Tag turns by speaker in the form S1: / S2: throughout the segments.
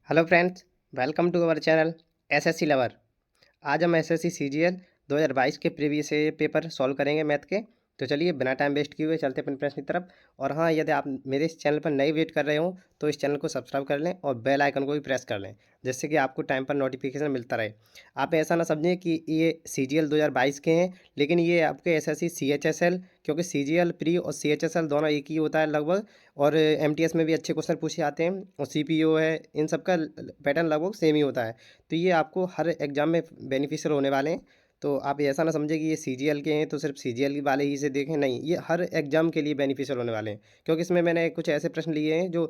S1: Hello friends, welcome to our channel SSC lover. आज हम SSC CGL 2022 के previous paper solve करेंगे math के। तो चलिए बिना टाइम वेस्ट किए हुए चलते अपने प्रश्न की तरफ। और हाँ, यदि आप मेरे इस चैनल पर नए वेट कर रहे हो तो इस चैनल को सब्सक्राइब कर लें और बेल आइकन को भी प्रेस कर लें, जिससे कि आपको टाइम पर नोटिफिकेशन मिलता रहे। आप ऐसा ना समझें कि ये सीजीएल 2022 के हैं, लेकिन ये आपके एसएससी सीएचएसएल, क्योंकि सीजीएल प्री और सीएचएसएल दोनों एक ही होता है लगभग। और एमटीएस में भी अच्छे क्वेश्चन पूछे आते हैं और सीपीओ है, इन सब का पैटर्न लगभग सेम ही होता है। तो ये आपको हर एग्जाम में बेनिफिशियल होने वाले हैं। तो आप ऐसा ना समझे कि ये सीजीएल के हैं तो सिर्फ सीजीएल वाले ही से देखें, नहीं, ये हर एग्जाम के लिए बेनिफिशियल होने वाले हैं, क्योंकि इसमें मैंने कुछ ऐसे प्रश्न लिए हैं जो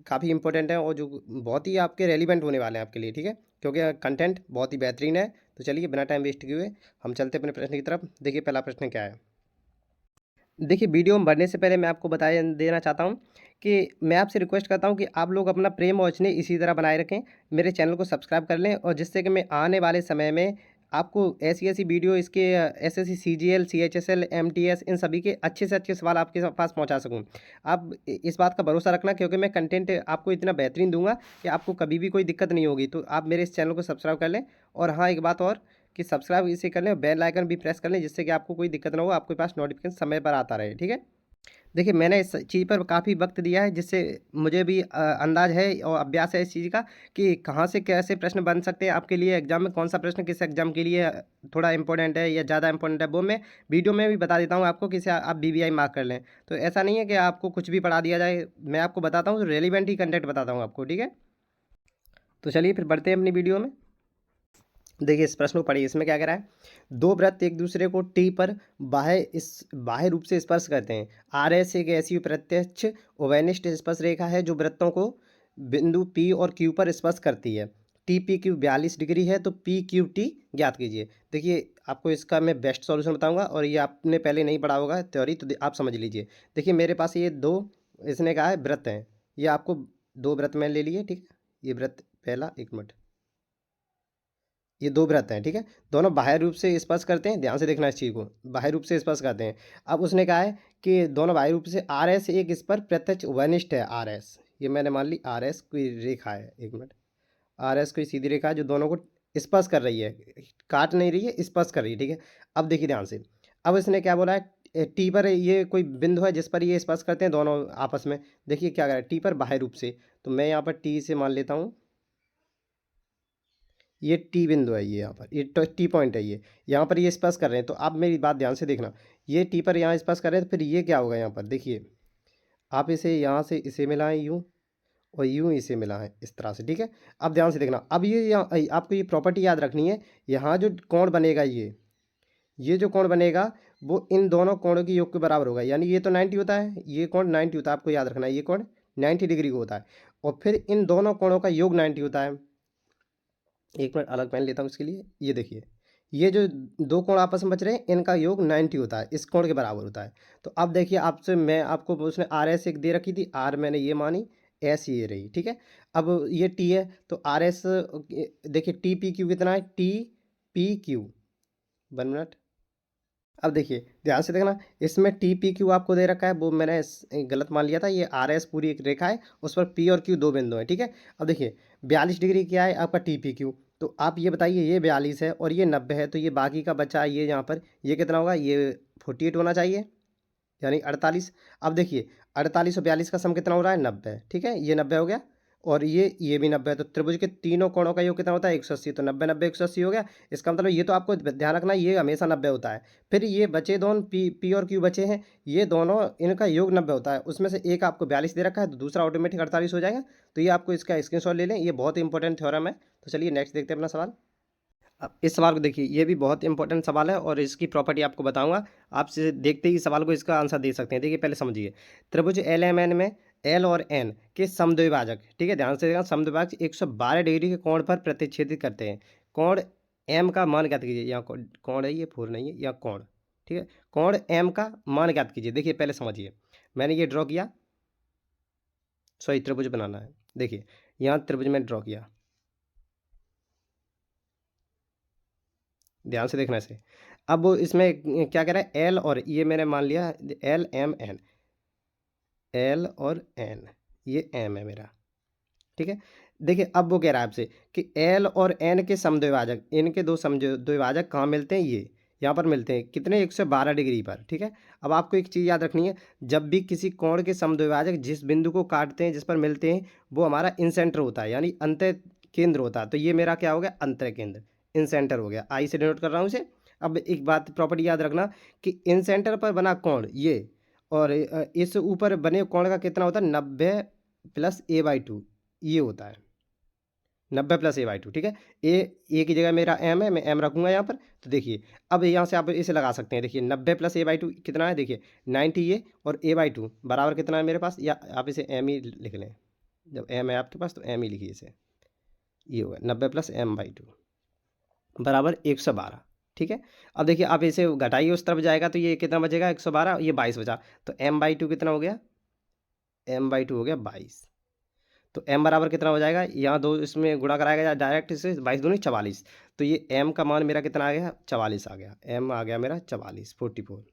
S1: काफ़ी इंपॉर्टेंट हैं और जो बहुत ही आपके रेलिवेंट होने वाले हैं आपके लिए, ठीक है, क्योंकि कंटेंट बहुत ही बेहतरीन है। तो चलिए बिना टाइम वेस्ट किए हुए हम चलते अपने प्रश्न की तरफ। देखिए पहला प्रश्न क्या है। देखिए, वीडियो में बढ़ने से पहले मैं आपको बता देना चाहता हूँ कि मैं आपसे रिक्वेस्ट करता हूँ कि आप लोग अपना प्रेम और स्नेह इसी तरह बनाए रखें, मेरे चैनल को सब्सक्राइब कर लें, और जिससे कि मैं आने वाले समय में आपको ऐसी-ऐसी वीडियो इसके एसएससी, सीजीएल, सीएचएसएल, एमटीएस इन सभी के अच्छे से अच्छे सवाल आपके पास पहुँचा सकूँ। आप इस बात का भरोसा रखना, क्योंकि मैं कंटेंट आपको इतना बेहतरीन दूँगा कि आपको कभी भी कोई दिक्कत नहीं होगी। तो आप मेरे इस चैनल को सब्सक्राइब कर लें। और हाँ, एक बात और कि सब्सक्राइब इसे कर लें और बेल आइकन भी प्रेस कर लें, जिससे कि आपको कोई दिक्कत ना हो, आपके पास नोटिफिकेशन समय पर आता रहे, ठीक है। देखिए, मैंने इस चीज़ पर काफ़ी वक्त दिया है, जिससे मुझे भी अंदाज़ है और अभ्यास है इस चीज़ का कि कहाँ से कैसे प्रश्न बन सकते हैं आपके लिए एग्जाम में, कौन सा प्रश्न किस एग्जाम के लिए थोड़ा इंपॉर्टेंट है या ज़्यादा इंपॉर्टेंट है, वो मैं वीडियो में भी बता देता हूँ आपको, किसे आप बीबीआई मार्क कर लें। तो ऐसा नहीं है कि आपको कुछ भी पढ़ा दिया जाए, मैं आपको बताता हूँ, रेलिवेंट ही कंटेंट बताता हूँ आपको, ठीक है। तो चलिए फिर बढ़ते हैं अपनी वीडियो में। देखिए, इस प्रश्न को पढ़िए, इसमें क्या कह रहा है। दो वृत्त एक दूसरे को टी पर बाह्य रूप से स्पर्श करते हैं। आर एस एक ऐसी प्रत्यक्ष ओवेनिष्ठ स्पर्श रेखा है जो वृत्तों को बिंदु पी और क्यू पर स्पर्श करती है। टी पी क्यू 42 डिग्री है, तो पी क्यू टी ज्ञात कीजिए। देखिए, आपको इसका मैं बेस्ट सॉल्यूशन बताऊंगा, और ये आपने पहले नहीं पढ़ा होगा थ्योरी, तो आप समझ लीजिए। देखिए, मेरे पास ये दो, इसने कहा है वृत्त हैं, ये आपको दो वृत्त मैंने ले लिए, ठीक है। ये वृत्त पहला, एक मिनट, ये दो वृत्त हैं, ठीक है। दोनों बाह्य रूप से स्पर्श करते हैं, ध्यान से देखना इस चीज़ को, बाह्य रूप से स्पर्श करते हैं। अब उसने कहा है कि दोनों बाह्य रूप से आर एस एक इस पर प्रत्यक्ष वनिष्ठ है। आर एस, ये मैंने मान ली आर एस कोई रेखा है, एक मिनट, आर एस कोई सीधी रेखा है जो दोनों को स्पर्श कर रही है, काट नहीं रही है, स्पर्श कर रही है, ठीक है। अब देखिए ध्यान से, अब इसने क्या बोला है, टी पर ये कोई बिंदु है जिस पर ये स्पर्श करते हैं दोनों आपस में। देखिए क्या कर रहा है, टी पर बाह्य रूप से, तो मैं यहाँ पर टी से मान लेता हूँ, ये टी बिंदु है, ये यहाँ पर ये टी पॉइंट है, ये यहाँ पर ये स्पर्श कर रहे हैं। तो आप मेरी बात ध्यान से देखना, ये टी पर यहाँ स्पर्श कर रहे हैं, तो फिर ये क्या होगा यहाँ पर, देखिए आप इसे यहाँ से इसे मिलाएं यूँ, और यूँ इसे मिलाएं इस तरह से, ठीक है। अब ध्यान से देखना, अब ये यहाँ आपको ये प्रॉपर्टी याद रखनी है। यहाँ जो कोण बनेगा, ये जो कोण बनेगा वो इन दोनों कोणों की योग के बराबर होगा। यानी ये तो 90 होता है, ये कोण 90 होता है, आपको याद रखना है, ये कोण 90 डिग्री को होता है, और फिर इन दोनों कोणों का योग 90 होता है। एक मिनट अलग पेन लेता हूँ इसके लिए। ये देखिए, ये जो दो कोण आपस में बच रहे हैं, इनका योग 90 होता है, इस कोण के बराबर होता है। तो अब देखिए, आपसे मैं आपको उसने आर एस एक दे रखी थी, आर मैंने ये मानी, एस ये रही, ठीक है। अब ये टी है, तो आर एस, देखिए टी पी क्यू कितना है, टी पी क्यू, 1 मिनट। अब देखिए ध्यान से देखना, इसमें टी पी क्यू आपको दे रखा है, वो मैंने गलत मान लिया था। ये आर एस पूरी एक रेखा है, उस पर पी और क्यू दो बिंदु हैं, ठीक है। अब देखिए 42 डिग्री क्या है आपका टी पी क्यू, तो आप ये बताइए, ये 42 है और ये 90 है, तो ये बाकी का बचा ये यहाँ पर, ये कितना होगा, ये 48 होना चाहिए, यानी 48। अब देखिए 48 और 42 का सम कितना हो रहा है, 90, ठीक है, ये 90 हो गया, और ये भी 90 है। तो त्रिभुज के तीनों कोणों का योग कितना होता है, 180, तो 90 90 180 हो गया। इसका मतलब ये तो आपको ध्यान रखना, ये हमेशा 90 होता है। फिर ये बचे दोनों पी और क्यू बचे हैं, ये दोनों इनका योग 90 होता है, उसमें से एक आपको 42 दे रखा है, तो दूसरा ऑटोमेटिक 48 हो जाएगा। तो ये आपको इसका स्क्रीनशॉट ले लें, ये बहुत इंपॉर्टेंट थ्योरम है। तो चलिए नेक्स्ट देखते हैं अपना सवाल। अब इस सवाल को देखिए, ये भी बहुत इंपॉर्टेंट सवाल है और इसकी प्रॉपर्टी आपको बताऊंगा। आप देखते ही सवाल को इसका आंसर दे सकते हैं। देखिए पहले समझिए, त्रिभुज एल एम एन में एल और एन के समद्विभाजक, ठीक है, ध्यान से देखना, समद्विभाजक 112 डिग्री के कोण पर प्रतिच्छेदित करते हैं। कोण एम का मान ज्ञात कीजिए। यहाँ कोण है, ये फोर नहीं है, यहाँ कोण, ठीक है। कोण एम का मान ज्ञात कीजिए। देखिए पहले समझिए, मैंने ये ड्रॉ किया, सॉरी त्रिभुज बनाना है। देखिए यहाँ त्रिभुज में ड्रॉ किया, ध्यान से देखना इसे। अब वो इसमें क्या कह रहा है, एल और ये मैंने मान लिया एल एम एन, एल और एन, ये एम है मेरा, ठीक है। देखिए अब वो कह रहा है आपसे कि एल और एन के समद्विभाजक, इनके दो समद्विभाजक कहाँ मिलते हैं, ये यहाँ पर मिलते हैं कितने, 112 डिग्री पर। ठीक है, अब आपको एक चीज़ याद रखनी है, जब भी किसी कोण के समद्विभाजक जिस बिंदु को काटते हैं, जिस पर मिलते हैं, वो हमारा इंसेंटर होता है, यानी अंत केंद्र होता है। तो ये मेरा क्या हो गया, अंतर केंद्र, इंसेंटर हो गया। आई से डिनोट कर रहा हूँ इसे। अब एक बात प्रॉपर्टी याद रखना कि इंसेंटर पर बना कोण ये, और इस ऊपर बने कोण का कितना होता है, 90 प्लस a/2 ये होता है, 90 प्लस a/2। ठीक है, ए की जगह मेरा m है, मैं m रखूंगा यहाँ पर। तो देखिए अब यहाँ से आप इसे लगा सकते हैं। देखिए 90 प्लस a/2 कितना है, देखिए 90 ये, और a/2 बराबर कितना है मेरे पास, या आप इसे m ही लिख लें, जब m है आपके पास तो m ही लिखिए इसे। ये होगा 90 प्लस m/2 बराबर 112। ठीक है, अब देखिए आप इसे घटाइए, उस तरफ जाएगा तो ये कितना बचेगा, 112, ये 22 बचा। तो m/2 कितना हो गया, m/2 हो गया 22। तो m बराबर कितना हो जाएगा, यहाँ दो इसमें गुणा कराएगा या डायरेक्ट इसे, 22 दूनी 44। तो ये m का मान मेरा कितना आ गया, 44 आ गया, m आ गया मेरा 44, 44।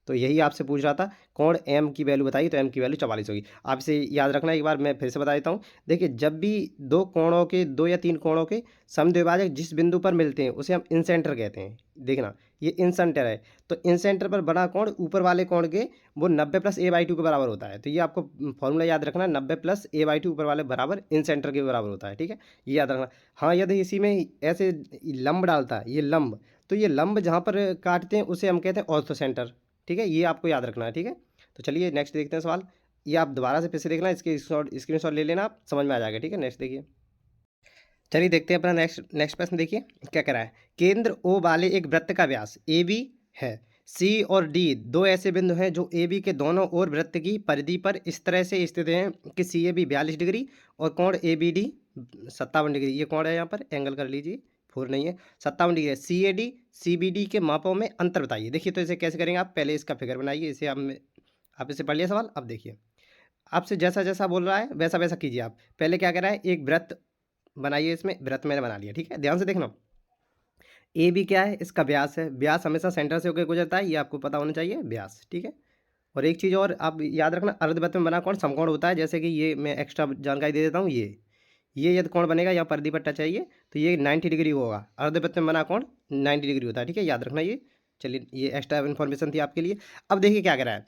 S1: तो यही आपसे पूछ रहा था, कोण m की वैल्यू बताइए, तो m की वैल्यू 44 होगी। आप इसे याद रखना, एक बार मैं फिर से बता देता हूँ। देखिए जब भी दो कोणों के, दो या तीन कोणों के समद्विभाजक जिस बिंदु पर मिलते हैं उसे हम इंसेंटर कहते हैं। देखना ये इंसेंटर है, तो इंसेंटर पर बना कोण ऊपर वाले कोण के वो 90 प्लस a/2 के बराबर होता है। तो ये आपको फॉर्मूला याद रखना, 90 प्लस a/2 ऊपर वाले बराबर इंसेंटर के बराबर होता है। ठीक है, ये याद रखना। हाँ, यदि इसी में ऐसे लंब डालता है, ये लंब, तो ये लंब जहाँ पर काटते हैं उसे हम कहते हैं ऑर्थो सेंटर। ठीक है, ये आपको याद रखना है। ठीक है, तो चलिए नेक्स्ट देखते हैं सवाल। ये आप दोबारा से फिर से देखना, इसके स्क्रीनशॉट ले लेना, आप समझ में आ जाएगा। ठीक है, नेक्स्ट देखिए। चलिए देखते हैं अपना नेक्स्ट प्रश्न। देखिए क्या कह रहा है, केंद्र ओ वाले एक वृत्त का व्यास ए बी है, सी और डी दो ऐसे बिंदु हैं जो ए बी के दोनों ओर वृत्त की परिधि पर इस तरह से स्थित हैं कि सी ए बी 42 डिग्री और कोण ए बी डी 57 डिग्री, ये कोण है, यहाँ पर एंगल कर लीजिए, 4 नहीं है, 57 डिग्री है। C A D C B D के मापों में अंतर बताइए। देखिए तो इसे कैसे करेंगे, आप पहले इसका फिगर बनाइए, इसे आप इसे पढ़ लिया सवाल। अब देखिए आपसे जैसा जैसा बोल रहा है वैसा वैसा कीजिए। आप पहले क्या कर रहा है, एक वृत्त बनाइए, इसमें वृत्त मैंने बना लिया। ठीक है, ध्यान से देखना, ए बी क्या है, इसका व्यास है, व्यास हमेशा सेंटर से होकर गुजरता है, ये आपको पता होना चाहिए, व्यास। ठीक है, और एक चीज़ और आप याद रखना, अर्धवृत्त में बना कोण समकोण होता है। जैसे कि ये मैं एक्स्ट्रा जानकारी दे देता हूँ, ये यदि कोण बनेगा या परिधि पर टच चाहिए तो ये 90 डिग्री होगा, अर्धवृत्त में बना कोण 90 डिग्री होता है। ठीक है, याद रखना ये। चलिए ये एक्स्ट्रा इन्फॉर्मेशन थी आपके लिए। अब देखिए क्या कह रहा है,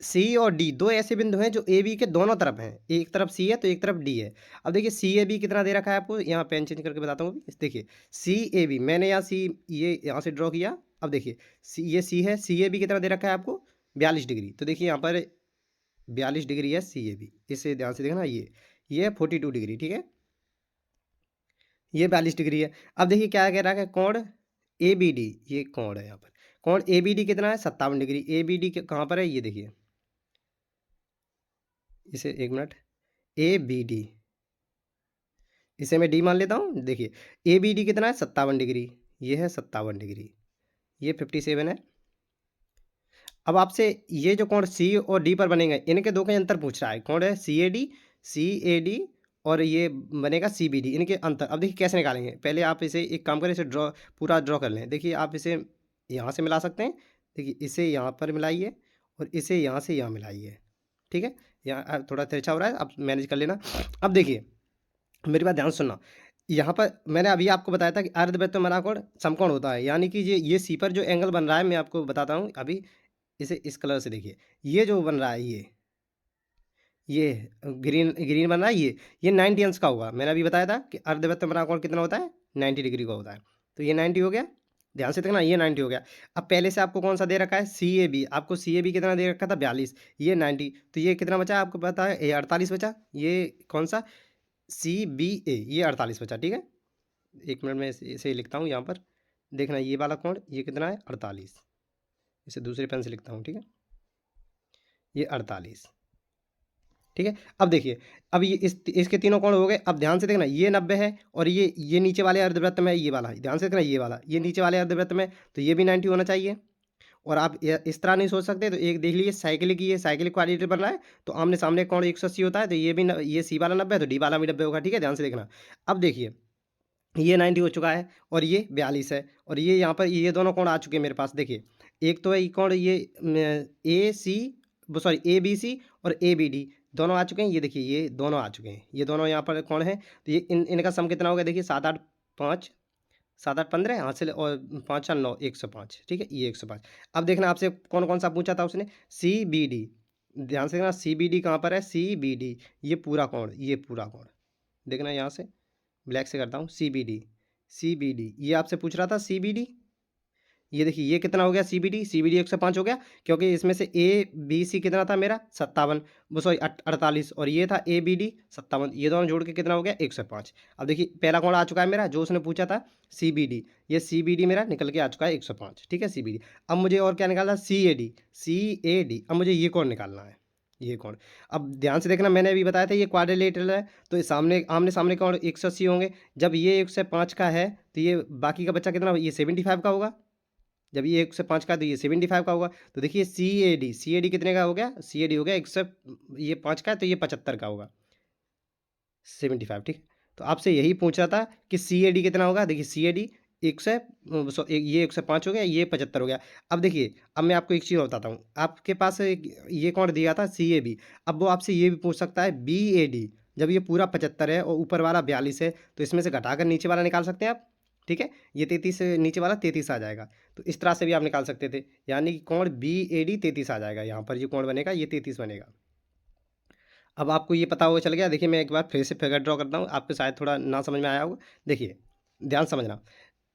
S1: सी और डी दो ऐसे बिंदु हैं जो ए बी के दोनों तरफ हैं, एक तरफ सी है तो एक तरफ डी है। अब देखिए सी ए बी कितना दे रखा है आपको, यहाँ पेन चेंज करके बताता हूँ अभी। देखिए सी ए बी, मैंने यहाँ सी ये यहाँ से ड्रॉ किया। अब देखिए सी, ये सी है, सी ए बी कितना दे रखा है आपको, 42 डिग्री। तो देखिए यहाँ पर 42 डिग्री है सी ए बी, इसे ध्यान से देखना, ये है 42 डिग्री। ठीक है, ये 42 डिग्री है। अब देखिए क्या कह रहा है, कोण ए बी डी, ये कोण है यहाँ पर, कोण ए बी डी कितना है, 57 डिग्री। ए बी डी कहाँ पर है, ये देखिए, इसे एक मिनट, ए बी डी, इसे मैं डी मान लेता हूँ। देखिए ए बी डी कितना है, 57 डिग्री, ये है 57 डिग्री, ये 57 है। अब आपसे ये जो कोण सी और डी पर बनेंगे, इनके दो का अंतर पूछ रहा है। कोण है सी ए डी और ये बनेगा सी बी डी, इनके अंतर। अब देखिए कैसे निकालेंगे, पहले आप इसे एक काम करें, इसे पूरा ड्रॉ कर लें। देखिए आप इसे यहाँ से मिला सकते हैं, देखिए इसे यहाँ पर मिलाइए और इसे यहाँ से यहाँ मिलाइए। ठीक है, यहाँ थोड़ा तिरछा हो रहा है, आप मैनेज कर लेना। अब देखिए मेरी बात ध्यान से सुनना, यहाँ पर मैंने अभी आपको बताया था कि अर्धवृत्त में बना कोण समकोण होता है, यानी कि ये सी पर जो एंगल बन रहा है, मैं आपको बताता हूँ अभी। इसे इस कलर से देखिए, ये जो बन रहा है, ये ग्रीन ग्रीन बन रहा है, ये 90 अंश का होगा। मैंने अभी बताया था कि अर्धवृत्त में बना कोण कितना होता है, 90 डिग्री का होता है। तो ये 90 हो गया, ध्यान से देखना, ये 90 हो गया। अब पहले से आपको कौन सा दे रखा है, सी ए बी, आपको सी ए बी कितना दे रखा था, 42, ये 90, तो ये कितना बचा आपको पता है, ये 48 बचा। ये कौन सा, सी बी ए, ये 48 बचा। ठीक है, एक मिनट में इसे लिखता हूँ यहाँ पर, देखना ये वाला कोण ये कितना है, 48, इसे दूसरे पेन से लिखता हूँ। ठीक है, ये 48। ठीक है, अब देखिए, अब ये इसके तीनों कोण हो गए। अब ध्यान से देखना, ये 90 है, और ये नीचे वाले अर्धवृत्त में, ये वाला ध्यान से देखना, ये वाला ये नीचे वाले अर्धवृत्त में, तो ये भी 90 होना चाहिए। और आप इस तरह नहीं सोच सकते, तो एक देख लीजिए साइकिल की, ये साइकिल क्वाड्रेटर बन रहा है, तो आमने सामने कोण 180 होता है, तो ये भी ये सी वाला 90 है, तो डी वाला भी 90 होगा। ठीक है, ध्यान से देखना। अब देखिए ये 90 हो चुका है और ये 42 है, और ये यहाँ पर ये दोनों कोण आ चुके हैं मेरे पास। देखिए एक तो है ये कोण, ये ए सी, सॉरी ए बी सी और ए बी डी, दोनों आ चुके हैं, ये देखिए ये दोनों आ चुके हैं, ये दोनों यहाँ पर कौन है, तो ये इनका सम कितना होगा, देखिए 7 8 5 7 8 15 हासिल और 5 4 9 105, ठीक है, ये 105। अब देखना आपसे कौन कौन सा पूछा था उसने, सी बी डी, ध्यान से देखना सी बी डी कहाँ पर है, सी बी डी, ये पूरा कोण, ये पूरा कोण देखना, यहाँ से ब्लैक से करता हूँ, C B D, C B D ये आपसे पूछ रहा था, सी बी डी, ये देखिए ये कितना हो गया, सीबीडी, सीबीडी 105 हो गया, क्योंकि इसमें से ए बी सी कितना था मेरा 57, वो सॉरी 48, और ये था ए बी डी 57, ये दोनों जोड़ के कितना हो गया 105। अब देखिए पहला कोण आ चुका है मेरा, जो उसने पूछा था सीबीडी, ये सीबीडी मेरा निकल के आ चुका है 105, ठीक है सीबीडी। अब मुझे और क्या निकालना है, C A D, C A D, अब मुझे ये कोण निकालना है, ये कोण। अब ध्यान से देखना, मैंने अभी बताया था ये क्वाड्रिलेटरल है, तो ये सामने आमने सामने कोण 180 होंगे, जब ये 105 का है तो ये बाकी का बच्चा कितना, ये 75 का होगा, जब ये 105 का है तो ये 75 का होगा, तो देखिए सी ए डी कितने का हो गया, सी ए डी हो गया 100, ये 5 का है तो ये 75 का होगा, 75, ठीक है। तो आपसे यही पूछ रहा था कि सी ए डी कितना होगा, देखिए सी ए डी ये 105 हो गया, ये 75 हो गया। अब देखिए, अब मैं आपको एक चीज़ और बताता हूँ, आपके पास ये कौन दिया था, सी ए बी, अब वो आपसे ये भी पूछ सकता है बी ए डी, जब ये पूरा 75 है और ऊपर वाला 42 है, तो इसमें से घटाकर नीचे वाला निकाल सकते हैं आप, ठीक है, ये 33 नीचे वाला 33 आ जाएगा, तो इस तरह से भी आप निकाल सकते थे, यानी कि कोण बी ए डी 33 आ जाएगा, यहाँ पर ये कोण बनेगा, ये 33 बनेगा। अब आपको ये पता हो चल गया, देखिए मैं एक बार फिर से फिगर ड्रॉ करता हूँ, आपको शायद थोड़ा ना समझ में आया होगा, देखिए ध्यान समझना,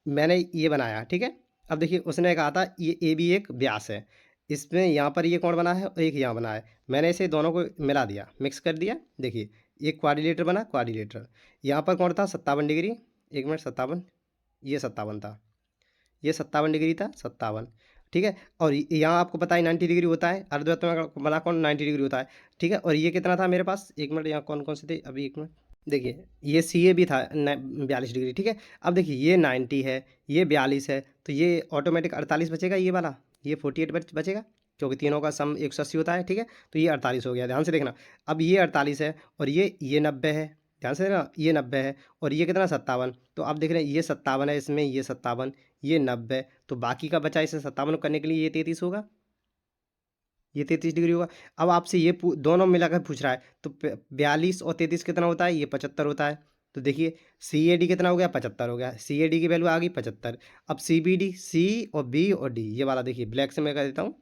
S1: मैंने ये बनाया, ठीक है। अब देखिए उसने कहा था ये ए बी एक व्यास है, इसमें यहाँ पर ये कोण बना है और एक यहाँ बना है, मैंने इसे दोनों को मिला दिया, मिक्स कर दिया, देखिए एक क्वाड्रिलेटर बना, क्वाड्रिलेटर, यहाँ पर कोण था 57 डिग्री, 1 मिनट 57, ये 57 था, ये 57 डिग्री था, 57, ठीक है। और यहाँ आपको पता है 90 डिग्री होता है, अर्धवृत्त में बना कोण 90 डिग्री होता है, ठीक है। और ये कितना था मेरे पास, 1 मिनट, यहाँ कौन कौन से थे, अभी 1 मिनट, देखिए ये सी ए भी था 42 डिग्री, ठीक है। अब देखिए ये 90 है, ये 42 है, तो ये ऑटोमेटिक 48 बचेगा, ये वाला, ये 48 बचेगा, क्योंकि तीनों का सम 180 होता है, ठीक है। तो ये 48 हो गया, ध्यान से देखना। अब ये 48 है और ये 90 है, ध्यान से देखना, ये 90 है और ये कितना 57, तो आप देख रहे हैं ये 57 है इसमें, ये 57, ये 90, तो बाकी का बचा इसे 57 करने के लिए ये 33 होगा, ये 33 डिग्री होगा। अब आपसे ये दोनों मिलाकर पूछ रहा है, तो 42 और 33 कितना होता है, ये 75 होता है। तो देखिए सी ए डी कितना हो गया, 75 हो गया, सी ए डी की वैल्यू आ गई 75। अब सी बी डी, सी और बी और डी, ये वाला देखिए ब्लैक से मैं कर देता हूँ,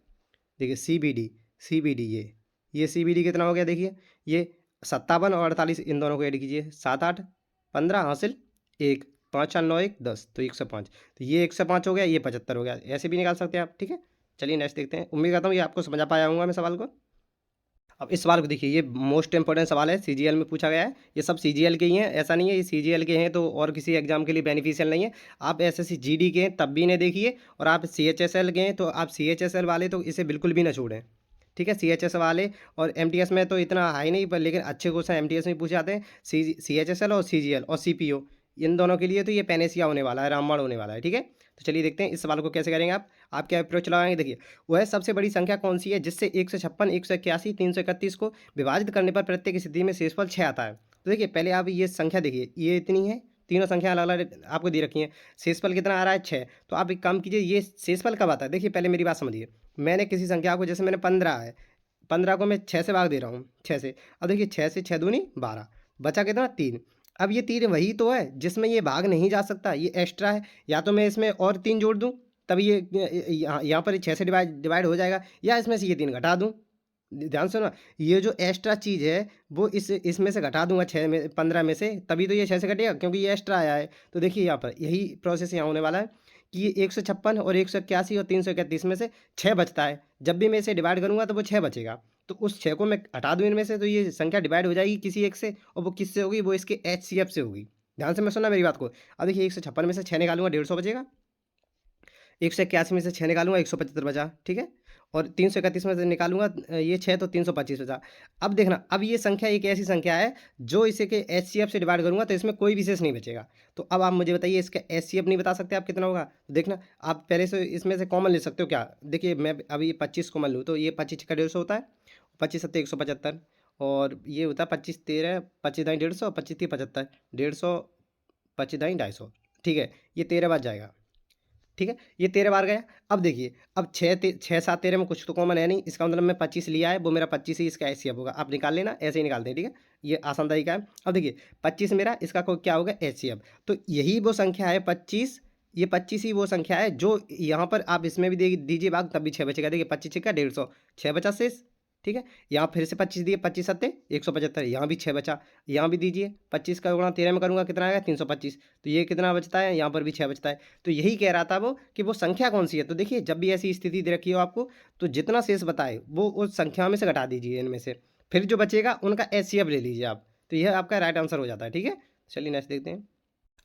S1: देखिए C B D, C B D, ये सी बी डी कितना हो गया, देखिए ये 57 और 48, इन दोनों को ऐड कीजिए, 7 8 15 हासिल 1, 5 4 9 1 10, तो 105, तो ये 105 हो गया, ये 75 हो गया, ऐसे भी निकाल सकते हैं आप, ठीक है। चलिए नेक्स्ट देखते हैं, उम्मीद करता हूँ ये आपको समझ आ पाया होगा मैं सवाल को। अब इस सवाल को देखिए, ये मोस्ट इंपॉर्टेंट सवाल है, सीजीएल में पूछा गया है, ये सब सीजीएल के ही हैं, ऐसा नहीं है ये सीजीएल के हैं तो और किसी एग्जाम के लिए बेनिफिशियल नहीं है। आप एसएससी जीडी के हैं तब भी इन्हें देखिए, और आप सीएचएसएल के हैं तो आप सीएचएसएल वाले तो इसे बिल्कुल भी ना छोड़ें, ठीक है। सीएचएस वाले और एमटीएस में तो इतना हाई नहीं, पर लेकिन अच्छे क्वेश्चन एमटीएस में पूछे जाते हैं, सीएचएसएल और सीजीएल और सीपीओ, इन दोनों के लिए तो ये पैनेसिया होने वाला है, रामबाण होने वाला है, ठीक है। तो चलिए देखते हैं इस सवाल को कैसे करेंगे आप क्या अप्रोच लगाएंगे। देखिए, वह सबसे बड़ी संख्या कौन सी है जिससे 156, 181, 331 को विभाजित करने पर प्रत्येक स्थिति में शेषफल 6 आता है। तो देखिए पहले आप ये संख्या देखिए, ये इतनी है, तीनों संख्या अलग अलग आपको दे रखी हैं, शेषफल कितना आ रहा है 6, तो आप एक काम कीजिए, ये शेषफल कब आता है, देखिए पहले मेरी बात समझिए, मैंने किसी संख्या को, जैसे मैंने 15 है, 15 को मैं 6 से भाग दे रहा हूँ, 6 से, अब देखिए 6 से 6 दूनी 12, बचा कितना 3। अब ये 3 वही तो है जिसमें ये भाग नहीं जा सकता, ये एक्स्ट्रा है, या तो मैं इसमें और 3 जोड़ दूँ तब ये यहाँ पर 6 से डिवाइड हो जाएगा, या इसमें से ये 3 घटा दूँ, ध्यान से ना, ये जो एक्स्ट्रा चीज़ है वो इसमें से घटा दूंगा 6 में 15 में से, तभी तो ये 6 से घटेगा, क्योंकि ये एक्स्ट्रा आया है। तो देखिए यहाँ पर यही प्रोसेस यहाँ होने वाला है कि ये 156 और 181 और 331 में से 6 बचता है, जब भी मैं इसे डिवाइड करूँगा तो वो 6 बचेगा, तो उस 6 को मैं हटा दूँ इनमें से, तो ये संख्या डिवाइड हो जाएगी किसी एक से, और वो किससे होगी, वो इसके HCF से होगी। ध्यान से मैं सुनना मेरी बात को। अब देखिए 156 में से 6 निकालूंगा, 150 बचेगा, 181 में से 6 निकालूंगा, 175 बचा, ठीक है। और 331 में से निकालूंगा ये 6, तो 325 बचा। अब देखना, अब ये संख्या एक ऐसी संख्या है जो इसे के HCF से डिवाइड करूंगा तो इसमें कोई विशेष नहीं बचेगा। तो अब आप मुझे बताइए, इसका HCF नहीं बता सकते आप कितना होगा, तो देखना आप पहले से इसमें से कॉमन ले सकते हो क्या, देखिए मैं अभी 25 कॉमन लूँ, तो ये 25 का 150 होता है, 25 7 175, और ये होता है 25 13 25 दाई 150, 25 3 75, 150, 25 दाई 250, ठीक है, ये 13 बच जाएगा, ठीक है, ये 13 बार गया। अब देखिए, अब 6 7 13 में कुछ तो कॉमन है नहीं, इसका मतलब मैं 25 लिया है, वो मेरा 25 ही इसका एचसीएफ होगा। आप निकाल लेना, ऐसे ही निकालते हैं, ठीक है, ये आसान तरीका है। अब देखिए 25 मेरा इसका क्या होगा, एचसीएफ। तो यही वो संख्या है 25, ये 25 ही वो संख्या है जो यहाँ पर आप इसमें भी दे दीजिए भाग, तब भी 6 बचेगा। देखिए 25 का 150, 6 बचा शेष, ठीक है। यहाँ फिर से 25 दिए, 25 सत्ते 175, यहाँ भी 6 बचा, यहाँ भी दीजिए 25 का गुणा 13 में करूँगा कितना आएगा 325, तो ये कितना बचता है, यहाँ पर भी 6 बचता है। तो यही कह रहा था वो कि वो संख्या कौन सी है। तो देखिए जब भी ऐसी स्थिति दे रखी हो आपको, तो जितना शेष बताए वो उस संख्या में से घटा दीजिए इनमें से, फिर जो बचेगा उनका एचसीएफ ले लीजिए आप। तो यह आपका राइट आंसर हो जाता है, ठीक है। चलिए नेक्स्ट देखते हैं।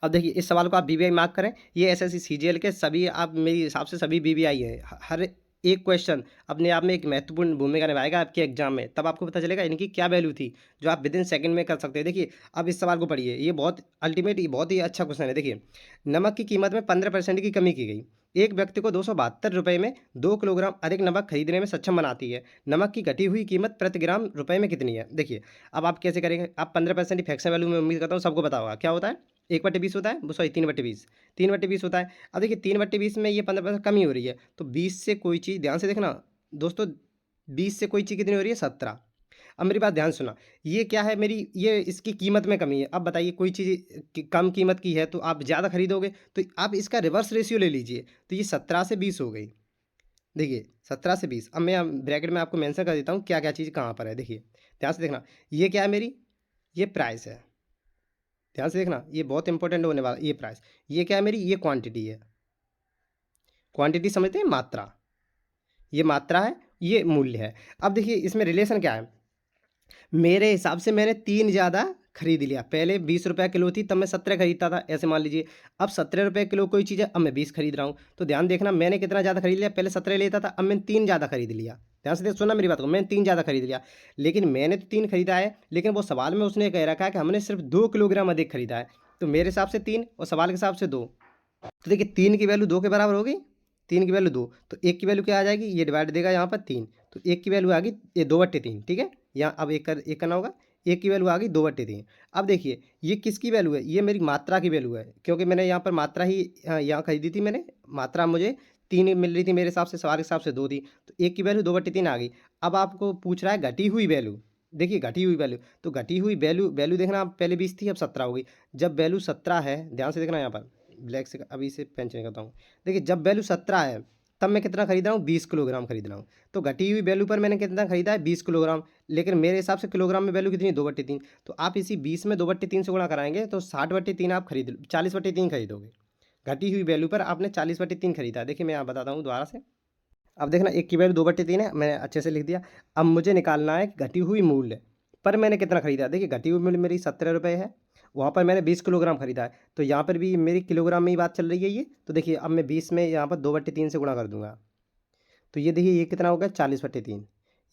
S1: अब देखिए इस सवाल को आप बीबीआई मार्क करें, ये एसएससी सीजीएल के सभी, आप मेरे हिसाब से सभी बीबीआई है, हर एक क्वेश्चन अपने आप में एक महत्वपूर्ण भूमिका निभाएगा आपके एग्जाम में, तब आपको पता चलेगा इनकी क्या वैल्यू थी, जो आप विद इन सेकंड में कर सकते हैं। देखिए अब इस सवाल को पढ़िए, ये बहुत अल्टीमेट, बहुत ही अच्छा क्वेश्चन है। देखिए नमक की कीमत में 15% की कमी की गई, एक व्यक्ति को 272 रुपये में 2 किलोग्राम अधिक नमक खरीदने में सक्षम बनाती है, नमक की घटी हुई कीमत प्रति ग्राम रुपये में कितनी है। देखिए अब आप कैसे करेंगे, आप 15% फ्रैक्शन वैल्यू में, उम्मीद करता हूँ सबको पता होगा क्या होता है, 1/20 होता है, सॉरी 3/20, 3/20 होता है। अब देखिए 3/20 में ये 15% कमी हो रही है, तो 20 से कोई चीज़, ध्यान से देखना दोस्तों, 20 से कोई चीज़ कितनी हो रही है, 17। अब मेरी बात ध्यान सुना, ये क्या है मेरी, ये इसकी कीमत में कमी है। अब बताइए कोई चीज़ कम कीमत की है तो आप ज़्यादा खरीदोगे, तो आप इसका रिवर्स रेशियो ले लीजिए, तो ये 17 से 20 हो गई। देखिए 17 से 20, अब मैं ब्रैकेट में आपको मेंशन कर देता हूँ क्या क्या चीज़ कहाँ पर है। देखिए ध्यान से देखना, ये क्या है मेरी, ये प्राइस है, ध्यान से देखना, ये बहुत इंपॉर्टेंट होने वाला, ये प्राइस, ये क्या है मेरी, ये क्वांटिटी है, क्वांटिटी समझते हैं, मात्रा, ये मात्रा है, ये मूल्य है। अब देखिए इसमें रिलेशन क्या है, मेरे हिसाब से मैंने 3 ज़्यादा खरीद लिया, पहले 20 रुपये किलो थी तब मैं 17 खरीदता था, ऐसे मान लीजिए। अब 17 रुपये किलो कोई चीज़ है, अब मैं 20 खरीद रहा हूँ, तो ध्यान देखना मैंने कितना ज़्यादा खरीद लिया, पहले 17 लेता था, अब मैंने 3 ज़्यादा खरीद लिया। ध्यान से सुनना मेरी बात को, मैंने 3 ज़्यादा खरीद लिया, लेकिन मैंने तो 3 खरीदा है, लेकिन वो सवाल में उसने कह रखा है कि हमने सिर्फ 2 किलोग्राम अधिक खरीदा है, तो मेरे हिसाब से 3 और सवाल के हिसाब से 2। तो देखिए 3 की वैल्यू 2 के बराबर हो गई, 3 की वैल्यू 2, तो 1 की वैल्यू क्या आ जाएगी, ये डिवाइड देगा यहाँ पर 3, तो 1 की वैल्यू आ गई ये 2/3, ठीक है। यहाँ अब एक करना होगा, 1 की वैल्यू आ गई 2/3। अब देखिए ये किसकी वैल्यू है, ये मेरी मात्रा की वैल्यू है, क्योंकि मैंने यहाँ पर मात्रा ही यहाँ खरीदी थी मैंने, मात्रा मुझे 3 मिल रही थी मेरे हिसाब से, सवाल के हिसाब से 2 थी, तो 1 की वैल्यू 2/3 आ गई। अब आपको पूछ रहा है घटी हुई वैल्यू, देखिए घटी हुई वैल्यू, तो घटी हुई वैल्यू, देखना आप पहले 20 थी अब 17 हो गई। जब वैल्यू 17 है, ध्यान से देखना यहाँ पर, ब्लैक से अभी से पेन चेंज करता हूँ। देखिए जब वैल्यू 17 है तब मैं कितना खरीद रहा हूँ, 20 किलोग्राम खरीद रहा हूँ, तो घटी हुई वैल्यू पर मैंने कितना खरीदा है, 20 किलोग्राम, लेकिन मेरे हिसाब से किलोग्राम में वैल्यू कितनी, 2/3, तो आप इसी 20 में 2/3 से गुणा कराएंगे तो 60/3 आप खरीद, 40/3 खरीदोगे। घटी हुई वैल्यू पर आपने 40/3 खरीदा है। देखिए मैं यहाँ बताता हूँ दोबारा से, अब देखना 1 की वैल्यू 2/3 है, मैंने अच्छे से लिख दिया। अब मुझे निकालना है घटी हुई मूल्य पर मैंने कितना खरीदा। देखिए घटी हुई मूल्य मेरी 17 रुपये है, वहाँ पर मैंने 20 किलोग्राम खरीदा है, तो यहाँ पर भी मेरी किलोग्राम में ही बात चल रही है ये। तो देखिए अब मैं 20 में यहाँ पर 2/3 से गुणा कर दूंगा, तो ये देखिए ये कितना हो गया, 40/3,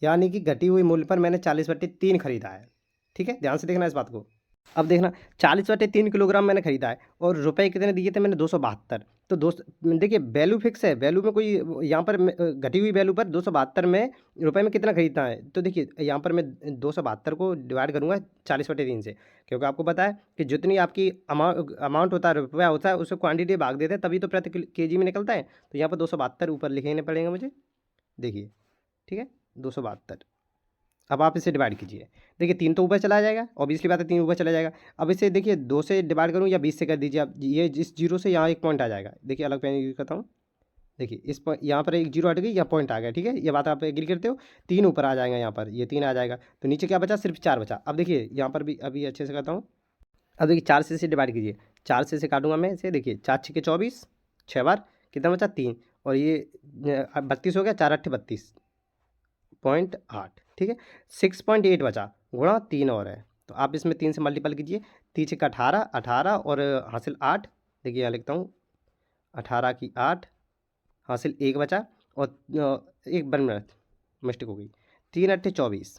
S1: यानी कि घटी हुई मूल्य पर मैंने 40/3 खरीदा है, ठीक है। ध्यान से देखना इस बात को। अब देखना 40/3 किलोग्राम मैंने खरीदा है, और रुपए कितने दिए थे मैंने, 272। तो देखिए वैल्यू फिक्स है, वैल्यू में कोई यहाँ पर घटी हुई वैल्यू पर 272 में रुपए में कितना खरीदना है, तो देखिए यहाँ पर मैं 272 को डिवाइड करूँगा 40/3 से, क्योंकि आपको पता है कि जितनी आपकी अमाउंट होता है, रुपया होता है, उसको क्वांटिटी भाग देते हैं तभी तो प्रति केजी में निकलता है। तो यहाँ पर 272 ऊपर लिखने पड़ेंगे मुझे, देखिए ठीक है 272। अब आप इसे डिवाइड कीजिए, देखिए 3 तो ऊपर चला जाएगा, ऑब्वियसली बात है 3 ऊपर चला जाएगा। अब इसे देखिए 2 से डिवाइड करूँ या 20 से कर दीजिए आप, ये जिस जीरो से यहाँ एक पॉइंट आ जाएगा, देखिए अलग पेन यूज करता हूँ, देखिए इस पर यहाँ पर एक जीरो हट गई, यहाँ पॉइंट आ गया, ठीक है, ये बात आप एग्री करते हो। 3 ऊपर आ जाएगा, यहाँ पर ये 3 आ जाएगा, तो नीचे क्या बचा, सिर्फ 4 बचा। अब देखिए यहाँ पर भी अभी अच्छे से करता हूँ। अब देखिए 4 से इसे डिवाइड कीजिए, 4 से इसे काटूंगा मैं इसे, देखिए 4 छक्के 24, 6 बार कितना बचा 3, और ये 32 हो गया, 4×8 = 32.8, ठीक है। 6.8 बचा, गुणा 3 और है, तो आप इसमें 3 से मल्टीपल कीजिए, 3 छक्का 18, 18 और हासिल 8, देखिए यहाँ लिखता हूँ 18 की 8, हासिल 1 बचा, और एक 1 मिनट मिस्टेक हो गई, 3×8 = 24,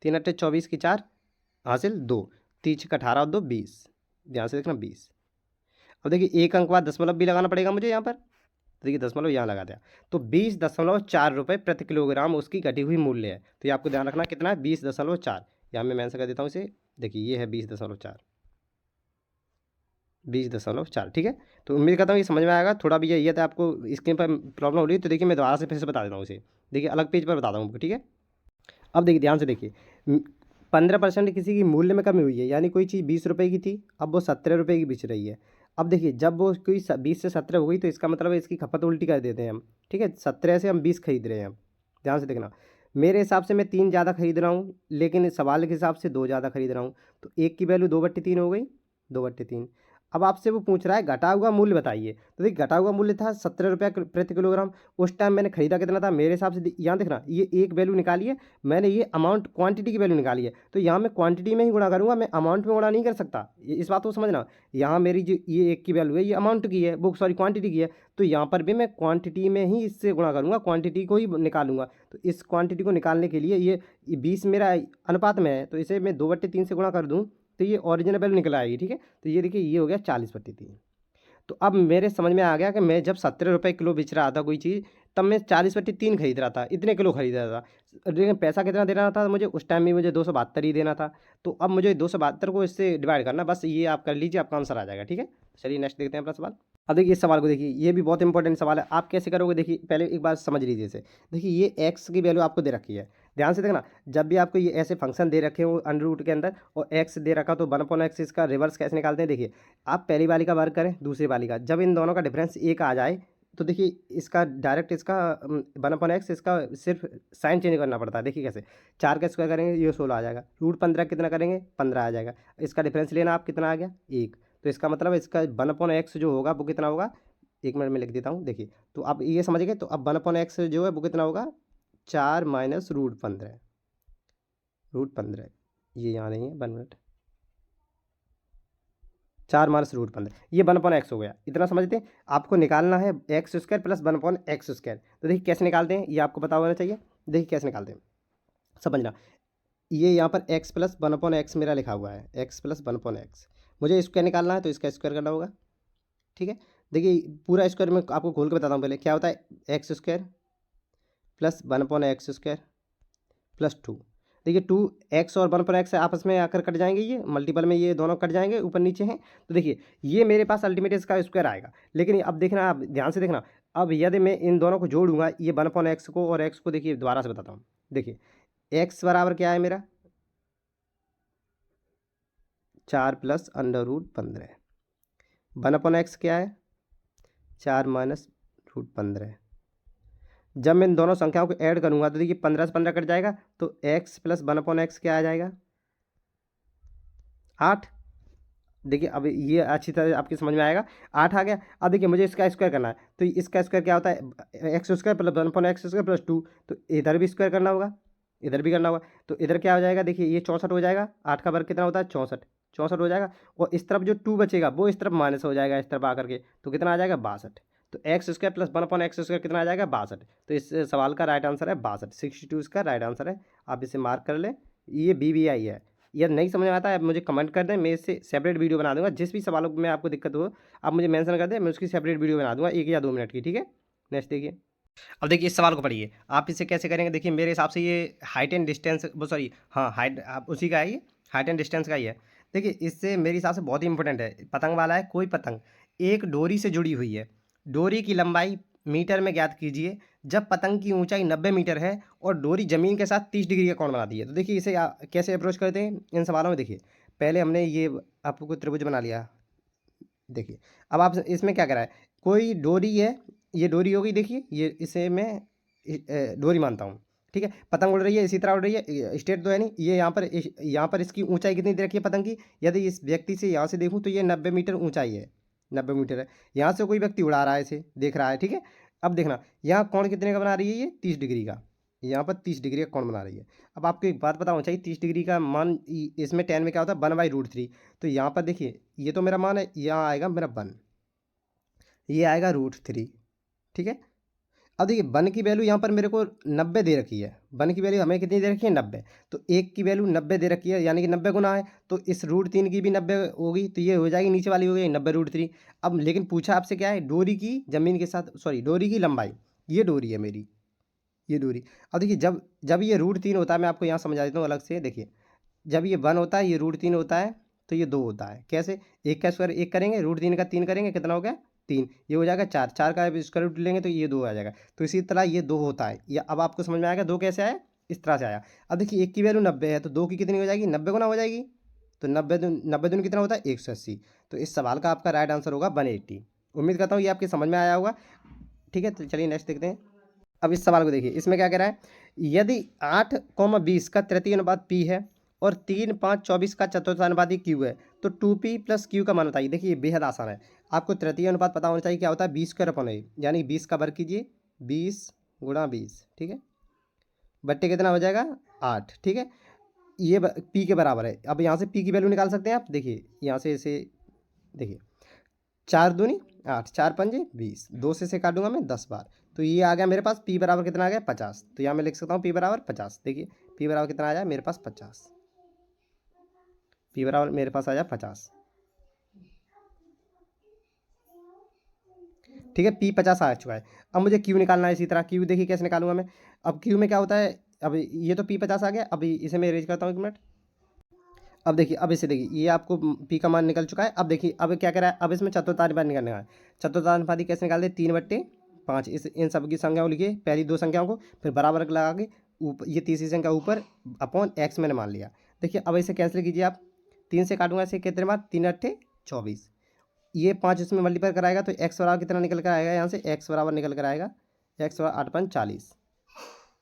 S1: 3×8 = 24 की 4, हासिल 2, 3 छक्का 18 और 2 20, ध्यान से देखना 20। अब देखिए एक अंक बाद दशमलव भी लगाना पड़ेगा मुझे यहाँ पर, तो देखिए दशमलव यहाँ लगा दिया, तो 20.4 रुपये प्रति किलोग्राम उसकी घटी हुई मूल्य है। तो ये आपको ध्यान रखना कितना है, 20.4, यहाँ मैं मेंशन कर देता हूँ इसे, देखिए ये है 20.4। 20.4, ठीक है। तो उम्मीद करता हूँ ये समझ में आएगा। थोड़ा भी ये था आपको स्क्रीन पर प्रॉब्लम हो रही है तो देखिए मैं दोबारा से फिर से बता देता हूँ इसे। देखिए अलग पेज पर बताता हूँ आपको, ठीक है। अब देखिए ध्यान से देखिए, 15% किसी की मूल्य में कमी हुई है, यानी कोई चीज़ 20 रुपये की थी, अब वो 17 रुपये की बिच रही है। अब देखिए जब वो कोई 20 से 17 हो गई तो इसका मतलब है इसकी खपत उल्टी कर देते हैं हम, ठीक है। 17 से हम 20 खरीद रहे हैं हम। ध्यान से देखना, मेरे हिसाब से मैं 3 ज़्यादा खरीद रहा हूँ, लेकिन सवाल के हिसाब से 2 ज़्यादा खरीद रहा हूँ, तो एक की वैल्यू 2/3 हो गई, 2/3। अब आपसे वो पूछ रहा है घटा हुआ मूल्य बताइए, तो देखिए घटा हुआ मूल्य था 17 रुपये प्रति किलोग्राम। उस टाइम मैंने खरीदा कितना था, मेरे हिसाब से यहाँ देखना, ये एक वैल्यू निकाली है मैंने, ये अमाउंट क्वांटिटी की वैल्यू निकाली है, तो यहाँ मैं क्वांटिटी में ही गुणा करूँगा, मैं अमाउंट में गुणा नहीं कर सकता। इस बात को समझना, यहाँ मेरी जो ये एक की वैल्यू है ये अमाउंट की है, बुक सॉरी क्वांटिटी की है, तो यहाँ पर भी मैं क्वांटिटी में ही इससे गुणा करूँगा, क्वांटिटी को ही निकालूंगा। तो इस क्वांटिटी को निकालने के लिए ये 20 मेरा अनुपात में है, तो इसे मैं 2/3 से गुणा कर दूँ तो ये ओरिजिनल वैल्यू निकल आएगी, ठीक है। तो ये देखिए ये हो गया 40/3। तो अब मेरे समझ में आ गया कि मैं जब 17 रुपये किलो बेच रहा था कोई चीज़, तब मैं 40/3 खरीद रहा था, इतने किलो खरीद रहा था, लेकिन पैसा कितना देना था मुझे उस टाइम में, मुझे 272 ही देना था। तो अब मुझे 272 को इससे डिवाइड करना, बस ये आप कर लीजिए, आपका आंसर आ जाएगा, ठीक है। चलिए नेक्स्ट देखते हैं अपना सवाल। अब देखिए इस सवाल को देखिए, ये भी बहुत इंपॉर्टेंट सवाल है। आप कैसे करोगे, देखिए पहले एक बार समझ लीजिए इसे। देखिए ये एक्स की वैल्यू आपको दे रखी है, ध्यान से देखना, जब भी आपको ये ऐसे फंक्शन दे रखे हो अंडर रूट के अंदर और एक्स दे रखा तो 1/x इसका रिवर्स कैसे निकालते हैं। देखिए आप पहली वाली का वर्ग करें दूसरी वाली का, जब इन दोनों का डिफरेंस एक आ जाए तो देखिए इसका डायरेक्ट इसका 1/x इसका सिर्फ साइन चेंज करना पड़ता है। देखिए कैसे, 4 का स्क्वायर करेंगे ये 16 आ जाएगा, √15 कितना करेंगे 15 आ जाएगा, इसका डिफरेंस लेना आप कितना आ गया 1। तो इसका मतलब इसका 1/x जो होगा वो कितना होगा, 1 मिनट में लिख देता हूँ। देखिए तो आप ये समझ गए, तो अब 1/x जो है वो कितना होगा 4 माइनस √15, √15 ये यहाँ नहीं है, 1 मिनट, 4 माइनस √15 ये 1/x हो गया। इतना समझते हैं, आपको निकालना है x² प्लस 1/x²। तो देखिए कैसे निकालते हैं, ये आपको पता होना चाहिए। देखिए कैसे निकालते हैं, समझना, ये यहाँ पर x प्लस 1/x मेरा लिखा हुआ है, x प्लस 1/x, मुझे स्क्वायर निकालना है तो इसका स्क्वायर करना होगा, ठीक है। देखिए पूरा स्क्वायर में आपको खोल के बताता हूँ, पहले क्या होता है x² प्लस 1/x² प्लस 2। देखिए 2x और 1/x आपस में आकर कट जाएंगे, ये मल्टीपल में ये दोनों कट जाएंगे, ऊपर नीचे हैं। तो देखिए ये मेरे पास अल्टीमेट इसका स्क्वायर आएगा, लेकिन अब देखना, आप ध्यान से देखना, अब यदि मैं इन दोनों को जोड़ूंगा, ये 1/x को और x को, देखिए दोबारा से बताता हूँ। देखिए x बराबर क्या है मेरा 4 प्लस √15, 1/x क्या है 4 माइनस √15। जब मैं इन दोनों संख्याओं को ऐड करूंगा तो देखिए 15 से 15 कट जाएगा, तो x प्लस 1/x क्या आ जाएगा 8। देखिए अब ये अच्छी तरह आपकी समझ में आएगा, 8 आ गया। अब देखिए मुझे इसका स्क्वायर करना है, तो इसका स्क्वायर क्या होता है x² प्लस 1/x² प्लस 2, तो इधर भी स्क्वायर करना होगा, इधर भी करना होगा, तो इधर क्या हो जाएगा, देखिए ये 64 हो जाएगा, 8 का वर्ग कितना होता है 64, 64 हो जाएगा, और इस तरफ जो 2 बचेगा वो इस तरफ माइनस हो जाएगा, इस तरफ आकर के, तो कितना आ जाएगा 62। तो x² प्लस 1/x² कितना आ जाएगा 62। तो इस सवाल का राइट आंसर है 62, 62 इसका राइट आंसर है। आप इसे मार्क कर लें, ये BBI है। यदि नहीं समझ में आता है आप मुझे कमेंट कर दें, मैं इससे सेपरेट वीडियो बना दूंगा, जिस भी सवालों में आपको दिक्कत हो आप मुझे मेंशन कर दें, मैं उसकी सेपरेट वीडियो बना दूंगा 1 या 2 मिनट की, ठीक है। नेक्स्ट देखिए, अब देखिए इस सवाल को पढ़िए, आप इसे कैसे करेंगे। देखिए मेरे हिसाब से ये हाइट एंड डिस्टेंस, वो सॉरी हाँ हाइट, आप उसी का है, ये हाइट एंड डिस्टेंस का ही है। देखिए इससे मेरे हिसाब से बहुत ही इंपॉर्टेंट है, पतंग वाला है, कोई पतंग एक डोरी से जुड़ी हुई है, डोरी की लंबाई मीटर में ज्ञात कीजिए जब पतंग की ऊंचाई 90 मीटर है और डोरी जमीन के साथ 30 डिग्री का कोण बनाती है। तो देखिए इसे कैसे अप्रोच करते हैं इन सवालों में। देखिए पहले हमने ये आपको त्रिभुज बना लिया, देखिए अब आप इसमें क्या करा है, कोई डोरी है, ये डोरी होगी, देखिए ये इसे मैं डोरी मानता हूँ, ठीक है। पतंग उड़ रही है, इसी तरह उड़ रही है, स्ट्रेट तो है नहीं, ये यहाँ पर इसकी ऊंचाई कितनी दे रखी है पतंग की, यदि इस व्यक्ति से यहाँ से देखूँ तो ये 90 मीटर ऊंचाई है, 90 मीटर है। यहाँ से कोई व्यक्ति उड़ा रहा है, इसे देख रहा है, ठीक है। अब देखना यहाँ कोण कितने का बना रही है, ये 30 डिग्री का, यहाँ पर 30 डिग्री का कोण बना रही है। अब आपको एक बात पता होना चाहिए, 30 डिग्री का मान इसमें 10 में क्या होता है 1/√3। तो यहाँ पर देखिए ये तो मेरा मान है, यहाँ आएगा मेरा 1, ये आएगा √3, ठीक है। अब देखिए 1 की वैल्यू यहाँ पर मेरे को 90 दे रखी है, 1 की वैल्यू हमें कितनी दे रखी है 90, तो 1 की वैल्यू 90 दे रखी है, यानी कि 90 गुना है, तो इस √3 की भी 90 होगी, तो ये हो जाएगी नीचे वाली हो गई 90√3। अब लेकिन पूछा आपसे क्या है, डोरी की जमीन के साथ, सॉरी डोरी की लंबाई, ये डोरी है मेरी, ये डोरी। अब देखिए जब जब ये √3 होता है, मैं आपको यहाँ समझा देता हूँ अलग से। देखिए जब ये 1 होता है, ये √3 होता है, तो ये 2 होता है। कैसे? 1 का स्क्वायर 1 करेंगे, रूट 3 का 3 करेंगे, कितना हो गया 3। ये हो जाएगा 4, 4 का स्क्वायर रूट लेंगे तो ये 2 आ जाएगा। तो इसी तरह ये 2 होता है। ये अब आपको समझ में आएगा 2 कैसे आया, इस तरह से आया। अब देखिए 1 की वैल्यू 90 है तो 2 की कितनी हो जाएगी, 90 गुना हो जाएगी। तो 90 दूनी कितना होता है 180। तो इस सवाल का आपका राइट आंसर होगा 180। उम्मीद करता हूँ ये आपके समझ में आया होगा। ठीक है, तो चलिए नेक्स्ट देखते हैं। अब इस सवाल को देखिए, इसमें क्या कह रहा है, यदि 8,20 का तृतीय अनुपात पी है और 3, 5, 24 का चतुर्थानुपाती क्यू है, तो 2p प्लस क्यू का मान बताइए। देखिए ये बेहद आसान है। आपको तृतीय अनुपात पता होना चाहिए, क्या होता है 20 स्क्वायर अपॉन ए, यानी 20 का वर्ग कीजिए, 20 गुणा 20, ठीक है, बट्टे कितना हो जाएगा 8, ठीक है। ये पी के बराबर है। अब यहाँ से पी की वैल्यू निकाल सकते हैं आप। देखिए यहाँ से इसे देखिए, 4 दूनी 8, 4 पंजे 20, 2 से काटूंगा मैं 10 बार। तो ये आ गया मेरे पास पी बराबर कितना आ गया 50। तो यहाँ मैं लिख सकता हूँ पी बराबर 50। देखिए पी बराबर कितना आ जाए मेरे पास 50, पी बराबर मेरे पास आ जाए 50। ठीक है, पी 50 आ चुका है। अब मुझे क्यू निकालना है। इसी तरह क्यू देखिए कैसे निकालूंगा मैं। अब क्यू में क्या होता है, अब ये तो पी 50 आ गया। अब इसे मैं अरेंज करता हूँ 1 मिनट। अब देखिए, अब इसे देखिए, ये आपको पी का मान निकल चुका है। अब देखिए अब क्या करा है, अब इसमें चतुर्थानुपाती निकालना है। चतुर्थानुपाती कैसे निकालते हैं, 3/5। इस इन सब की संख्याओं लिखिए, पहली 2 संख्याओं को, फिर बराबर लगा के ऊपर ये तीसरी संख्या ऊपर अपॉन एक्स मैंने मान लिया। देखिए अब इसे कैंसिल कीजिए आप, 3 से काटूंगा इसे, कितने बार 3×8 = 24। ये 5 इसमें मल्टीप्लाई कराएगा तो एक्स बराबर कितना निकल कर आएगा, यहाँ से एक्स बराबर निकल कर आएगा, एक्स बराबर 8×5 = 40।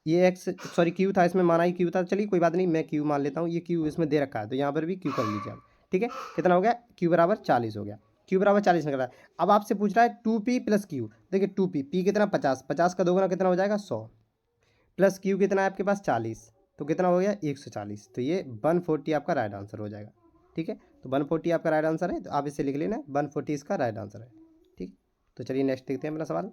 S1: ये एक्स सॉरी क्यू था, इसमें माना ही क्यू था। चलिए कोई बात नहीं, मैं क्यू मान लेता हूँ। ये क्यू इसमें दे रखा है तो यहाँ पर भी क्यू कर लीजिए आप। ठीक है, कितना हो गया, क्यू बराबर 40 हो गया। क्यू बराबर 40 निकल रहा है। अब आपसे पूछ रहा है 2p प्लस क्यू। देखिए 2p, पी कितना 50, 50 का 2 गुना कितना हो जाएगा 100, प्लस क्यू कितना है आपके पास 40, तो कितना हो गया 140। तो ये 140 आपका राइट आंसर हो जाएगा। ठीक है, तो 140 आपका राइट आंसर है। तो आप इसे लिख लेना, 140 इसका राइट आंसर है। ठीक, तो चलिए नेक्स्ट देखते हैं अपना सवाल।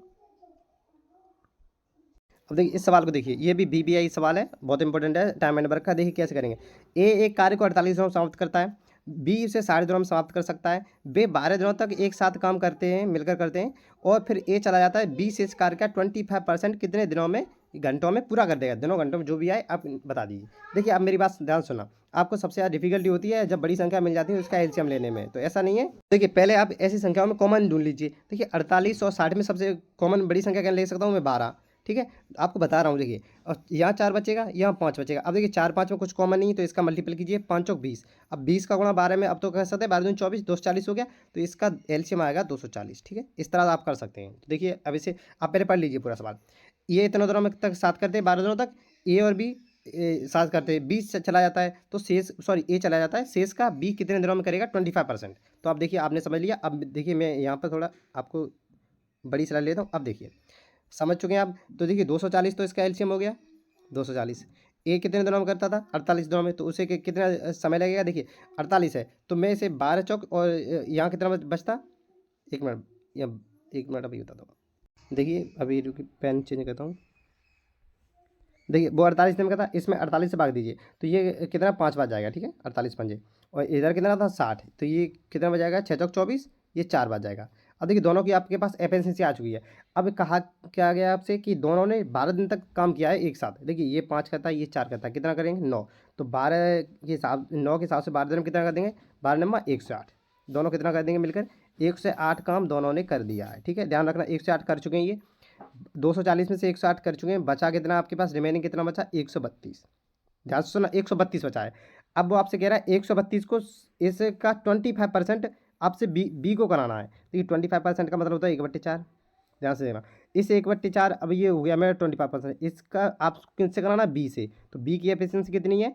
S1: अब देखिए इस सवाल को देखिए, ये भी बीबीआई सवाल है, बहुत इंपॉर्टेंट है, टाइम एंड वर्क का। देखिए कैसे करेंगे। ए एक कार्य को 48 दिनों में समाप्त करता है, बी इसे 60 दिनों में समाप्त कर सकता है, वे 12 दिनों तक एक साथ काम करते हैं, मिलकर करते हैं, और फिर ए चला जाता है, बी से इस कार्य का 25% कितने दिनों में, घंटों में पूरा कर देगा। दिनों घंटों में जो भी आए आप बता दीजिए। देखिए अब मेरी बात ध्यान सुना, आपको सबसे ज़्यादा डिफिकल्टी होती है जब बड़ी संख्या मिल जाती है उसका एलसीएम लेने में, तो ऐसा नहीं है। देखिए पहले आप ऐसी संख्याओं में कॉमन ढूंढ लीजिए। देखिए 48 और 60 में सबसे कॉमन बड़ी संख्या क्या ले सकता हूँ मैं, 12। ठीक है, आपको बता रहा हूँ। देखिए और यहाँ 4 बचेगा, यहाँ 5 बचेगा। अब देखिए 4, 5 में कुछ कॉमन नहीं है तो इसका मल्टीपल कीजिए, 5 × 20। अब 20 का गुणा 12 में, अब तो कह सकते हैं 12 × 24, 240 हो गया, तो इसका एलसीएम आएगा 240। ठीक है, इस तरह आप कर सकते हैं। तो देखिए अब इसे आप पहले पढ़ लीजिए पूरा सवाल। ये इतने दिनों में तक साथ करते हैं, 12 दिनों तक। ए और बी साथ करते हैं, 20 से चला जाता है तो शेष, सॉरी ए चला जाता है, शेष का बी कितने दिनों में करेगा 25%। तो अब देखिए आपने समझ लिया। अब देखिए मैं यहाँ पर थोड़ा आपको बड़ी सलाह लेता हूँ। अब देखिए समझ चुके हैं आप। तो देखिए 240 तो इसका एलसीएम हो गया 240। ए कितने दिनों में करता था 48 दिनों में, तो उसे कितना समय लगेगा। देखिए 48 है तो मैं इसे 12 चौक और यहाँ कितना बचता, 1 मिनट या 1 मिनट अभी बताता हूँ। देखिए अभी रुकिए, पेन चेंज करता हूँ। देखिए वो 48 दिन का था, इसमें 48 से भाग दीजिए तो ये कितना 5 बार जाएगा। ठीक है, 48 पंजे, और इधर कितना था 60, तो ये कितना बच जाएगा 6 चौक 24, ये 4 बार जाएगा। अब देखिए दोनों की आपके पास एफिशिएंसी आ चुकी है। अब कहा क्या गया आपसे कि दोनों ने 12 दिन तक काम किया है एक साथ। देखिए ये 5 करता है, ये 4 करता है, कितना करेंगे 9। तो 12 के हिसाब 9 के हिसाब से 12 दिन में कितना कर देंगे, 12 नंबर 108। दोनों कितना कर देंगे मिलकर 108 काम दोनों ने कर दिया है। ठीक है, ध्यान रखना 108 कर चुके हैं ये। 240 में से 108 कर चुके हैं, बचा कितना आपके पास, रिमेनिंग कितना बचा 132। ध्यान से सुना, 132 बचा है। अब वो आपसे कह रहा है 132 को इसका 25% आपसे बी को कराना है। तो ये 25% का मतलब होता है 1/4। ध्यान से देखना, इस 1/4 अब ये हो गया मेरा 25%, इसका आप किससे कराना, बी से। तो बी की एफिशिएंसी कितनी है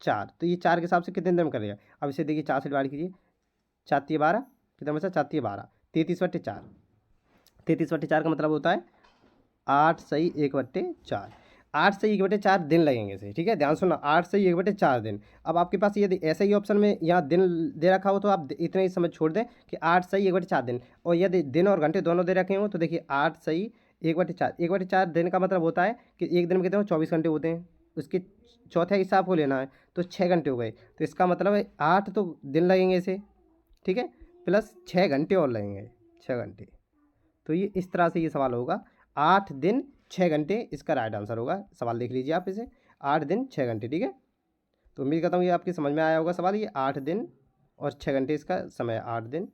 S1: 4, तो ये 4 के हिसाब से कितने दिन में करेगा। अब इसे देखिए 4 से डिवाइड कीजिए, 4×3 = 12, कितना बचा 4×3 = 12, 33/4। 33/4 का मतलब होता है 8 सही 1/4। 8 सही 1/4 दिन लगेंगे इसे। ठीक है, ध्यान सुनना, 8 सही 1/4 दिन। अब आपके पास ये ऐसा ही ऑप्शन में यहाँ दिन दे रखा हो तो आप इतने ही समझ छोड़ दें कि 8 सही 1/4 दिन। और यदि दिन और घंटे दोनों दे रखे हो तो देखिए 8 सही 1/4, 1/4 दिन का मतलब होता है कि एक दिन में कितने 24 घंटे होते हैं, उसके चौथे हिसाब को लेना है तो 6 घंटे हो गए। तो इसका मतलब है 8 तो दिन लगेंगे इसे, ठीक है, प्लस 6 घंटे और लगेंगे, 6 घंटे। तो ये इस तरह से ये सवाल होगा, 8 दिन 6 घंटे इसका राइट आंसर होगा। सवाल देख लीजिए आप इसे, 8 दिन 6 घंटे। ठीक है, तो उम्मीद करता हूँ ये आपकी समझ में आया होगा सवाल। ये 8 दिन और 6 घंटे इसका समय, 8 दिन,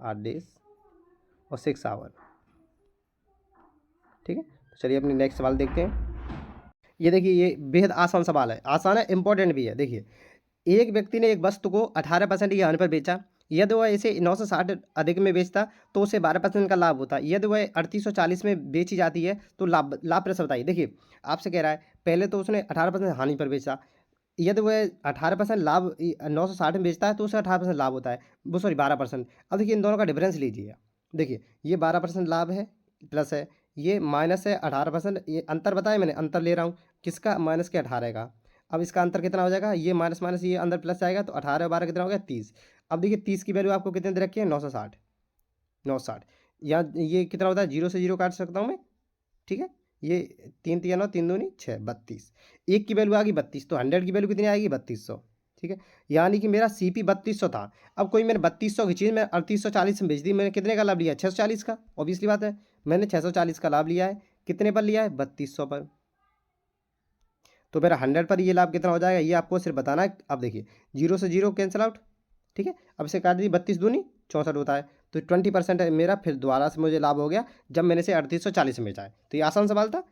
S1: 8 डेज और 6 आवर। ठीक है, तो चलिए अपनी नेक्स्ट सवाल देखते हैं। ये देखिए, ये बेहद आसान सवाल है, आसान है, इंपॉर्टेंट भी है। देखिए, एक व्यक्ति ने एक वस्तु को 18% या पर बेचा। यदि वह इसे 960 अधिक में बेचता तो उसे 12% का लाभ होता। यदि वह 3840 में बेची जाती है तो लाभ लाभ प्रतिशत बताइए। देखिए, आपसे कह रहा है पहले तो उसने 18% हानि पर बेचा। यदि वह 18% लाभ 960 में बेचता है तो उसे 18% लाभ होता है, वो सॉरी 12%। अब देखिए, इन दोनों का डिफरेंस लीजिए। देखिए, ये 12% लाभ है, प्लस है, ये माइनस है 18%। ये अंतर बताया मैंने, अंतर ले रहा हूँ किसका, माइनस के 18 का। अब इसका अंतर कितना हो जाएगा, ये माइनस माइनस ये अंदर प्लस जाएगा, तो 18 और 12 कितना हो गया, 30। अब देखिए 30 की वैल्यू आपको कितने दे रखी है, 960। 960 यहाँ ये कितना होता है, जीरो से जीरो काट सकता हूँ मैं। ठीक है, ये 3 3 9, 3 दूनी 6, 32। एक की वैल्यू आ गई 32, तो 100 की वैल्यू कितनी आएगी, 3200। ठीक है, यानी कि मेरा CP 3200 था। अब कोई मैंने 3200 की चीज़ मैं 3840 में बेच दी, मैंने कितने का लाभ लिया, 640 का। ऑब्वियसली बात है, मैंने 640 का लाभ लिया है। कितने पर लिया है, 3200 पर। तो मेरा 100 पर ये लाभ कितना हो जाएगा, ये आपको सिर्फ बताना है। अब देखिए, जीरो से जीरो कैंसिल आउट। ठीक है, अब इसे काट दीजिए, 32 दूनी 64 होता है, तो 20% है मेरा, फिर दोबारा से मुझे लाभ हो गया जब मैंने इसे 3840 में बेचा है। तो ये आसान सवाल था।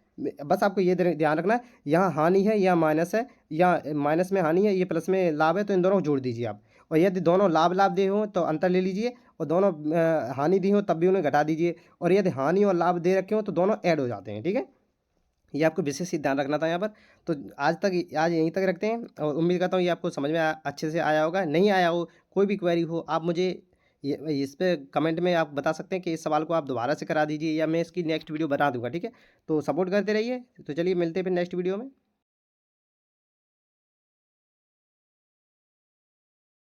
S1: बस आपको ये ध्यान रखना है, यहाँ हानि है या माइनस है, या माइनस में हानि है, ये प्लस में लाभ है, तो इन दोनों को जोड़ दीजिए आप। और यदि दोनों लाभ लाभ दे हों तो अंतर ले लीजिए, और दोनों हानि दी हो तब भी उन्हें घटा दीजिए। और यदि हानि और लाभ दे रखे हो तो दोनों ऐड हो जाते हैं। ठीक है, ये आपको विशेष ही ध्यान रखना था यहाँ पर। तो आज यहीं तक रखते हैं, और उम्मीद करता हूँ ये आपको समझ में अच्छे से आया होगा। नहीं आया हो, कोई भी क्वेरी हो, आप मुझे ये इस पे कमेंट में आप बता सकते हैं कि इस सवाल को आप दोबारा से करा दीजिए, या मैं इसकी नेक्स्ट वीडियो बना दूंगा। ठीक है, तो सपोर्ट करते रहिए। तो चलिए मिलते हैं फिर नेक्स्ट वीडियो में।